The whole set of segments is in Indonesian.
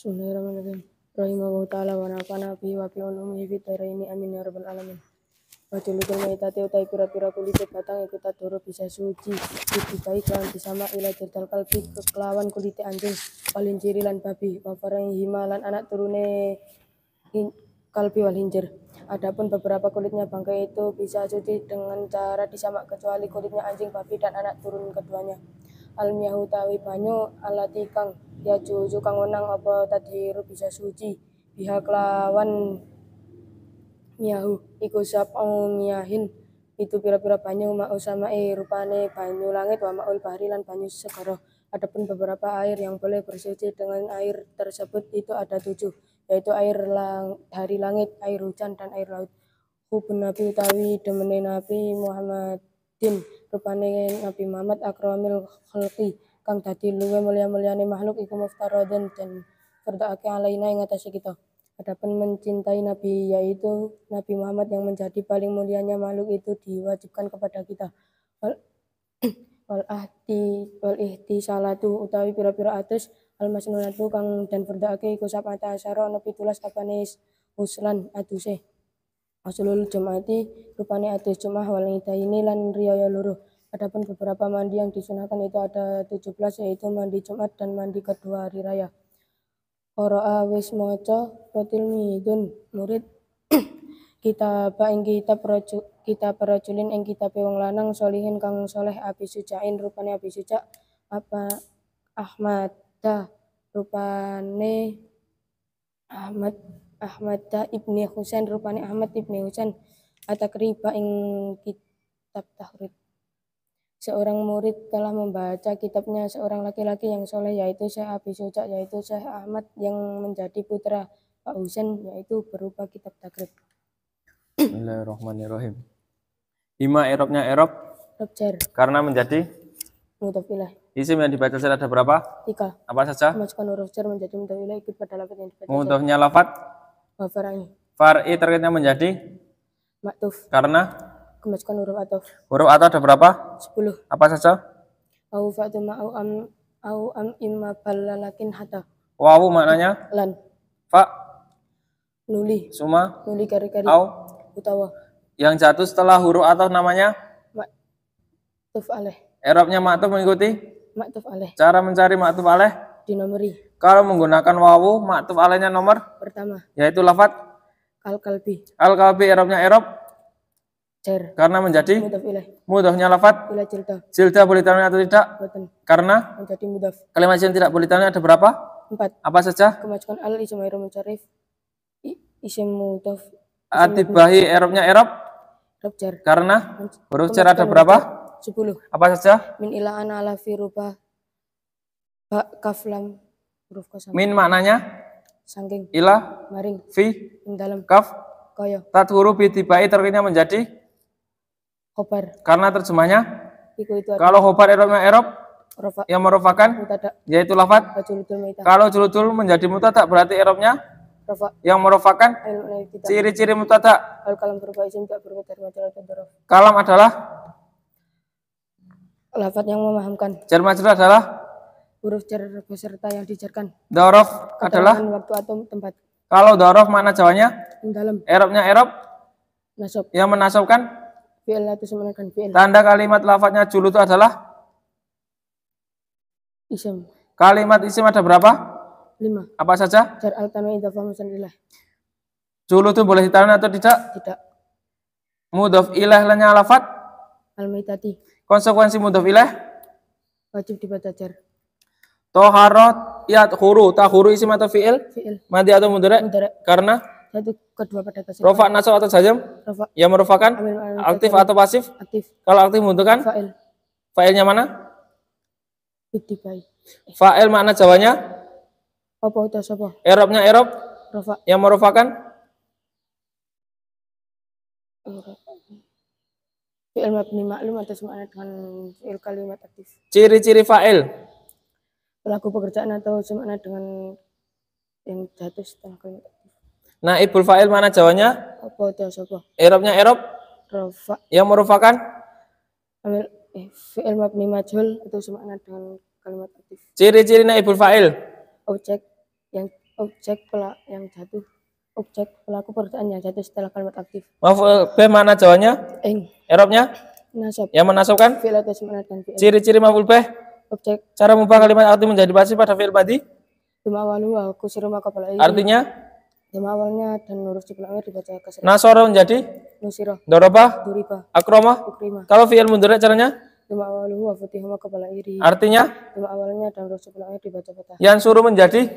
Bismillahirrahmanirrahim. Rahimahullah ta'ala wa nafa'ana bihi wa bi ulumihi fid dharaini amin ya rabbal alamin. Wajulukul maitati utai pira-pira kulite batang iku tadoro bisa suci dikai kan disama ila jadal kalbi kelawan kulite anjing paling ciri lan babi wa himalan anak turune kalbi wal hinjir. Adapun beberapa kulitnya bangkai itu bisa suci dengan cara disamak kecuali kulitnya anjing, babi dan anak turun keduanya. Almiyahu tawi banyu alati kang ya juju kang wenang apa tadhiru bisa suci biha kelawan miyahu iku miyahin itu pira-pira banyu mau samae rupane banyu langit wa maul bahri lan banyu segara. Adapun beberapa air yang boleh bersuci dengan air tersebut itu ada 7, yaitu air dari langit, air hujan, dan air laut. Hubun Nabi utawi demene Nabi Muhammadin rupane Nabi Muhammad akramil khalqi kang dadi luwe mulia-muliane makhluk iku muftaradun dan fardake alaina ing atase kita. Adapun mencintai Nabi yaitu Nabi Muhammad yang menjadi paling mulianya makhluk itu diwajibkan kepada kita. Wal ihtisalatu utawi pira-pira atus al masnunatu kang dan fardake iku sabata asyara ana 17 apane uslan atuse. Asulul Jum'ati rupane atus Jum'ah wal idaini lan riyaya loro. Adapun beberapa mandi yang disunahkan itu ada 17, yaitu mandi Jumat dan mandi kedua hari raya. Qara'a wis maca tilmidun murid kitab ing kitab rajulin ing kitab wong lanang solihin kang soleh Abi Sujain rupane Abi Suja apa Ahmad rupane Ahmad ibni Husain rupane Ahmad ibni Husain At-Takriba ing kitab tahrid. Seorang murid telah membaca kitabnya seorang laki-laki yang soleh yaitu Syekh Abi Suja, yaitu Syekh Ahmad yang menjadi putra Pak Husain, yaitu berupa kitab takrib. Bismillahirrahmanirrahim. Ima i'rabnya i'rab Jar karena menjadi mudhaf ilaih. Isim yang dibaca jar ada berapa? 3. Apa saja? Masukkan huruf jar menjadi mudhaf ilaih ikut pada lafaz yang dibaca. Mudhafnya lafaz wa far'i. Far'i terkitnya menjadi maktuf karena kemasukan huruf ataf. Huruf ataf ada berapa? 10. Apa saja? Au fa'tuma au am imma balalakin hatta. Wawu maknanya lan. Fa nuli. Suma nuli kari-kari. Au utawa. Yang jatuh setelah huruf ataf namanya maktuf alaih. I'rabnya maktuf mengikuti maktuf alaih. Cara mencari maktuf alaih dinomori. Kalau menggunakan wawu, maktuf alaihnya nomor pertama, yaitu lafaz al-kalbi. Al-kalbi i'rabnya i'rab jar karena menjadi mudhaf ilaih. Mudhafnya lafaz ila jilda. Jilda boleh tanwin atau tidak? Boten. Karena menjadi mudhaf. Kalimat yang tidak boleh tanwin ada berapa? 4. Apa saja? Kemasukan al isim ghairu munsharif isim mudhaf. Atibahi i'rabnya i'rab jar karena huruf jar ada berapa? 10. Apa saja? Min ila ana ala fi rubah ba kaf lam huruf kosong. Min maknanya sangking, ila, maring, fi, ing dalam, kaf, kaya. tat huruf itibai terkitnya menjadi khobar. Karena terjemahnya itu kalau khobar i'rabnya i'rab rofa yang merupakan mutada yaitu lafaz. Kalau julutul menjadi mutada berarti i'rabnya rofa yang merupakan ciri-ciri mutada. al kalam berupa isim tak berupa termajal atau dorof. Kalam adalah lafaz yang memahamkan. Jar majrur adalah huruf jar beserta yang dijarkan. Dorof adalah waktu atau tempat. Kalau dorof mana jawanya? Ing dalam. I'rabnya i'rab nasab. Yang menasabkan fi'il atau semenakan fi'il. Tanda kalimat lafaznya julutu adalah isim. Kalimat isim ada berapa? 5. Apa saja? Jar al tanwin idhofah musannilah. Julutu boleh ditanwin atau tidak? Tidak. Mudhaf ilaihnya lafaz al-maitati. Konsekuensi mudhaf ilaih wajib dibaca jar. Toharat yadkhuru, takhuru isim atau fi'il? Fi'il. Madi atau mudhari'? Karena satu kedua pada tasrif. Rofa, nasab atau jazm? Rofa. Yang merupakan aktif atau pasif? Aktif. Kalau aktif membutuhkan fa'il. Fa'ilnya mana? Ittibai. Fa'il makna jawanya? Apa udah sapa? I'rabnya i'rab Rofa. Yang merupakan fi'il mabni maklum atau semakna dengan fi'il kalimat aktif. Ciri-ciri fa'il Pelaku pekerjaan atau semakna dengan yang jatuh setelah kalimat aktif. Naibul fa'il mana jawanya? Apa udah sapa? I'rabnya i'rab Rofa. Yang merupakan fi'il mabni majhul atau semakna dengan kalimat aktif. Ciri-ciri naibul fa'il Objek yang yang jatuh. Objek pelaku pekerjaan yang jatuh setelah kalimat aktif. Maf'ul bih mana jawabannya? Ing. I'rabnya? Nasab. Yang menasabkan? Fi'il atau ism menatkan fi'il. Ciri-ciri maf'ul bih? Objek. Cara mengubah kalimat aktif menjadi pasif pada fi'il madhi? Duma awalu wa kusiru maka pada ini. Artinya? Duma awalnya dan huruf sebelumnya dibaca kasar. Nasara menjadi? Nusiro. Darabah? Duriba. Akramah? Ukrima. Kalau fi'il mudhari caranya? Duma awalu wa futihu maka pada iri. Artinya? Duma awalnya dan huruf sebelumnya dibaca patah. Yang suruh menjadi?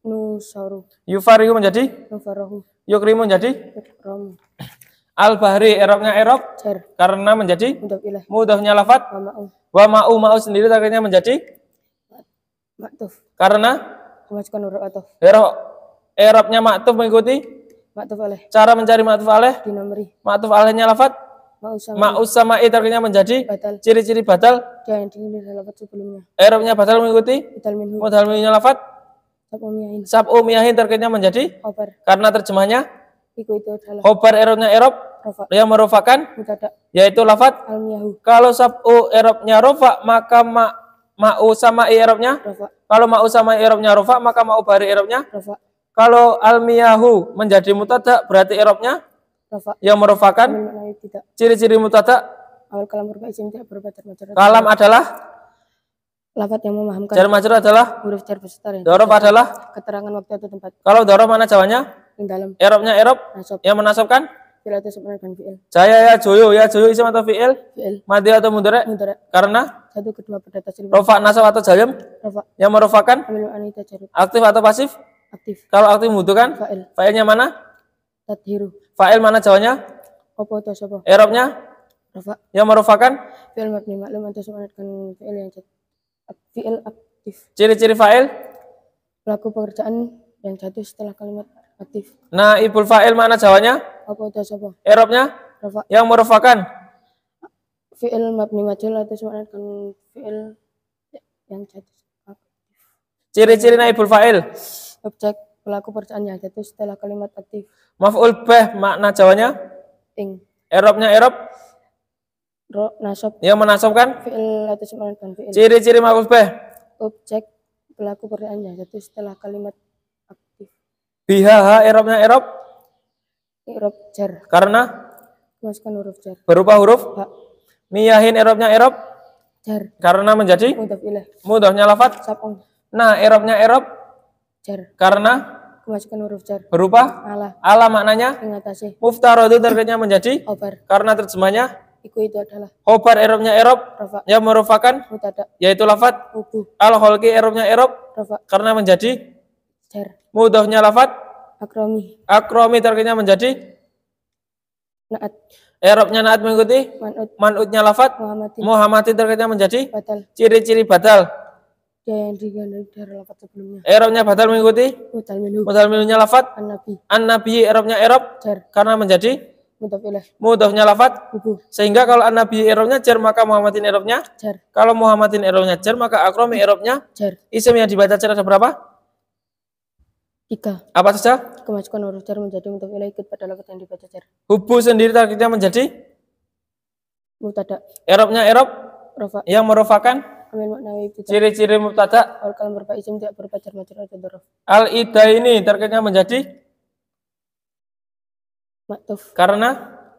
Nusaru. Yufarihu menjadi? Nufarahu. Yukrimu menjadi? Rom. Al-bahri i'rabnya i'rab Jar. karena menjadi? Mudhaf ilaih. Mudhafnya lafat? Ma'u. Wa ma'u sendiri akhirnya menjadi? Maktuf. Karena? Kemasukkan huruf ataf. I'rabnya maktuf mengikuti? Maktuf alaih. Cara mencari maktuf alaih? Dinomori. Maktuf alaihnya lafat? Ma'us sama akhirnya menjadi? Batal. Ciri-ciri batal? Dia yang tinggi dari lafaz sebelumnya. I'rabnya batal mengikuti? Batal minhu. Mudhal minhunya lafat? Sapomiyain. Sab'u miyahin terkitnya menjadi? Khobar. Karena terjemahnya? Iku itu adalah Khobar i'rabnya i'rab rafa. yang merupakan? Mutada. Yaitu lafat? Almiyahu. Kalau sab'u i'rabnya rofa maka ma'u sama i'rabnya? Rafa. Kalau ma'u sama i'rabnya rofa maka ma'u bari i'rabnya? Rafa. Kalau almiyahu menjadi mutada berarti i'rabnya? Rafa. Yang merupakan? Maknanya tidak. Ciri-ciri mutada? Awal kalam berupa isim tidak berupa jar majrur. Kalam adalah? Lafaz yang memahamkan. Jar majrur adalah? Huruf jar beserta dan Dorob adalah? keterangan waktu atau tempat. Kalau dorob mana jawabannya? Yang dalam. I'rabnya i'rab Nasab. yang menasabkan? Fi'il atau ism menatkan fi'il. Jaya ya joyo isim atau fi'il? Fi'il. Madhi atau mudhari? Mudhari. Karena? Satu kedua pada tasrif. Rofa nasab atau jalim? Rafa. Yang merupakan? Amil anita jarut. Aktif atau pasif? Aktif. Kalau aktif membutuhkan? Fa'il. Fa'ilnya mana? Tadhiru. Fa'il mana jawabannya? Opo atau sopo. I'rabnya? Rafa. Yang merupakan? Fi'il mabni maklum atau ism menatkan fi'il yang jatuh. Fi'il aktif. Ciri-ciri fa'il? Pelaku pekerjaan yang jatuh setelah kalimat aktif. Naibul fa'il mana jawabannya? Opo atau sopo. I'rabnya? Rafa. Yang merupakan? Fi'il mabni majhul atau ism menatkan fi'il yang jatuh. Ciri-ciri naibul fa'il? Objek pelaku pekerjaan yang jatuh setelah kalimat aktif. Maf'ul bih makna jawabannya? Ing. I'rabnya i'rab Ro nasab. yang menasabkan? Fi'il atau ism menatkan fi'il. Ciri-ciri maf'ul bih? Objek pelaku pekerjaan yang jatuh setelah kalimat aktif. Biha i'rabnya i'rab I'rab jar. karena? Masukkan huruf jar. Berupa huruf? Ha. Miyahin i'rabnya i'rab Jar. karena menjadi? Mudhaf ilaih. Mudhafnya lafat? Sab'un. I'rabnya i'rab Jar. karena? Masukkan huruf jar. Berupa? Ala. Ala maknanya? Ingatasi. Muftaradu terkitnya menjadi? Khobar. Karena terjemahnya? Iku itu adalah Khobar i'rabnya i'rab rafa. yang merupakan? Mutada. Yaitu lafat? Ubu. Al-kholqi i'rabnya i'rab Rafa. karena menjadi? Jar. Mudhafnya lafat? Akromi. Akromi terkitnya menjadi? Naat. I'rabnya naat mengikuti? Manut. Manutnya lafat? Muhammadin. Muhammadin terkitnya menjadi? Batal. Ciri-ciri batal? Dia yang digandeng dari lafaz sebelumnya. I'rabnya batal mengikuti? Mutal minhu. Mudhal minhunya lafat? An-nabi. An-nabi i'rabnya i'rab Jar. karena menjadi? Mudhaf ilaih. Mudhafnya lafat? Ubu. Sehingga kalau an-nabi i'rabnya jar maka Muhammadin i'rabnya? Jar. Kalau Muhammadin i'rabnya jar maka akromi i'rabnya? Jar. Isim yang dibaca jar ada berapa? 3. Apa saja? Kemasukan huruf jar menjadi mudhaf ilaih ikut pada lafaz yang dibaca jar. Hubu sendiri targetnya menjadi? Mutada. I'rabnya i'rab Rafa. yang merupakan? Amil maknawi ibtidah. Ciri-ciri mubtada? Awal kalam berupa isim tidak berupa jar majrur atau dzaraf. Al-ida ini targetnya menjadi? Maktuf. Karena?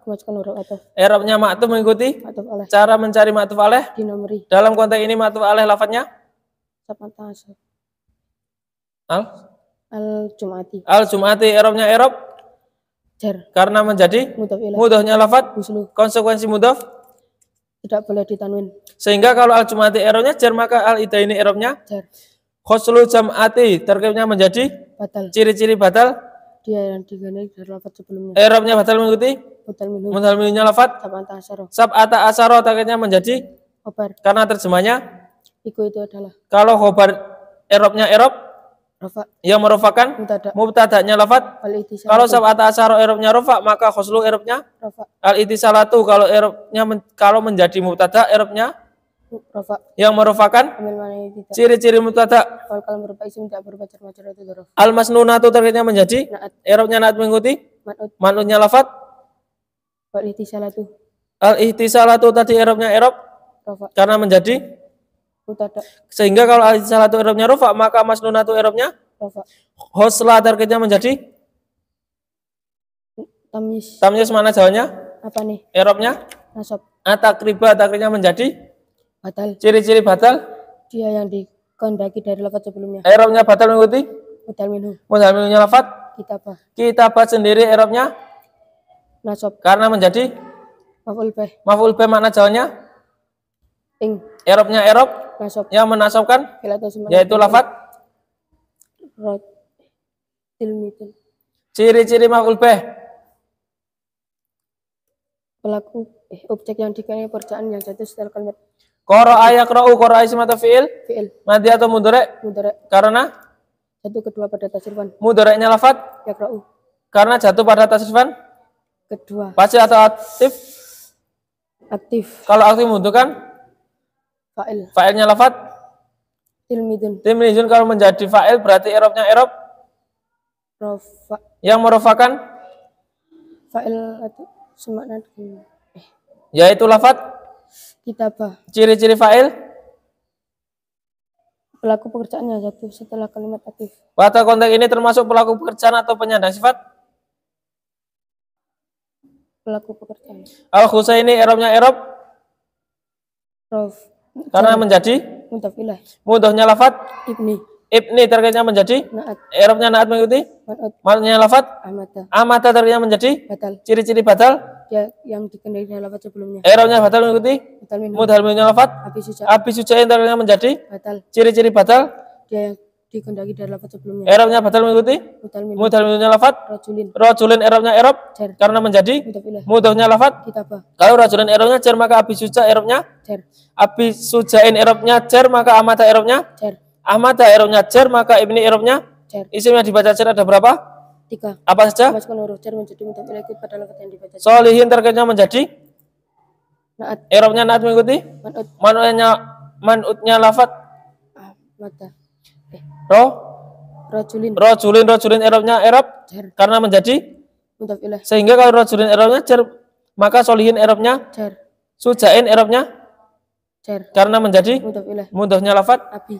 Kemasukan huruf ataf. I'rabnya maktuf mengikuti? Maktuf alaih. Cara mencari maktuf alaih? Dinomori. Dalam konteks ini maktuf alaih lafadznya? Sapanta asal. Al? Al-Jum'ati. Al-Jum'ati i'rabnya i'rab Jar. karena menjadi? Mudhaf ilaih. Mudhafnya lafadz? Husnu. Konsekuensi mudhaf? Tidak boleh ditanwin. Sehingga kalau al-jum'ati i'rabnya jar maka al-ida ini i'rabnya? Jar. Khoslul jam'ati terkibnya menjadi? Batal. Ciri-ciri batal? Dia yang digandeng dari lafaz sebelumnya. I'rabnya batal mengikuti? Mutal minhu. Mudhal minhunya lafadz? Sapanta asal. Sab'ata asyara terkibnya menjadi? Khobar. Karena terjemahnya? Iku itu adalah Kalau khobar i'rabnya i'rab rafa. yang merupakan? Mutada. Mubtada'nya lafadz? Al-itisal. Kalau sab'ata asyara i'rabnya rafa maka khoslu i'rabnya? Rafa. Al-itisalatu kalau i'rabnya kalau menjadi mubtada i'rabnya? Rafa. Yang merupakan? Amil maknawi ibtidah. Ciri-ciri mubtada? Awal kalam berupa isim tidak berupa jar majrur atau dzaraf. Al-masnunatu terkitnya menjadi? Naat. I'rabnya naat mengikuti? Manut. Manutnya lafadz? Wal-ihtisalatu. Al-ihtisalatu tadi i'rabnya i'rab Rafa. karena menjadi? Mutada. Sehingga kalau al-ihtisalatu i'rabnya rafa maka masnunatu i'rabnya? rofa. Hosla targetnya menjadi Tamyiz. tamyiz mana jawanya? Apa nih? I'rabnya Nasab. atakriba targetnya menjadi Batal. ciri-ciri batal. Dia yang dikehendaki dari lafaz sebelumnya. I'rabnya batal mengikuti Batal minhu. mudhal minhunya lafaz. Kitabah. Kitabah sendiri i'rabnya Nasab. karena menjadi Maf'ul bih. maf'ul bih mana jawanya? Ing. I'rabnya i'rab Nasab. yang menasabkan Fil atau semana. yaitu lafaz. Rot. Tilmidun. Ciri-ciri maf'ul bih. Pelaku objek yang dikalian pekerjaan yang jatuh setelah kalimat Qara'a yaqra'u qara'a isim atau fi'il fi'il madi atau mudhari mudhari karena jatuh kedua pada tasrifan mudhari'nya lafaz yaqra'u karena jatuh pada tasrifan kedua pasti atau aktif. aktif Kalau aktif membutuhkan fa'il fa'ilnya lafaz. tilmidun Tilmizun kalau menjadi fa'il berarti i'rabnya i'rab rofa yang merupakan fa'il atau semakna dengan yaitu lafaz. kitabah Ciri-ciri fa'il pelaku pekerjaan yang jatuh setelah kalimat aktif pada konteks ini termasuk pelaku pekerjaan atau penyandang sifat. pelaku pekerjaan Al-Husaini i'rabnya i'rab rof karena menjadi mutafilah mudhofnya lafaz. ibni Ibni targetnya menjadi naat i'rabnya naat mengikuti man'ut maknanya lafaz. amata Amata targetnya menjadi batal ciri-ciri batal. dia yang dikehendaki dari lafaz sebelumnya I'rabnya batal mengikuti batal minhu mudhal minhunya lafaz. api suca Abi sujain targetnya menjadi batal ciri-ciri batal. dia yang dikehendaki dari lafaz sebelumnya I'rabnya batal mengikuti batal minhu mudhal minhunya lafaz. rajulin Rajulin i'rabnya i'rab jar karena menjadi mutafilah mudhofnya lafaz. kitabah Kalau rajulin i'rabnya jar maka abi suja i'rabnya jar abi sujain i'rabnya jar maka amata i'rabnya jar amata i'rabnya jar maka ibni i'rabnya jar isim yang dibaca jar ada berapa? 3 Apa saja? masukkan huruf jar menjadi mutafilah ikut pada lafaz yang dibaca Solihin targetnya menjadi naat i'rabnya naat mengikuti man'ut manutnya lafaz. mata Ro rajulin rajulin i'rabnya i'rab jar karena menjadi mutafilah sehingga kalau rajulin i'rabnya jar maka solihin i'rabnya jar sujain i'rabnya jar karena menjadi mutafilah mudhofnya lafaz. api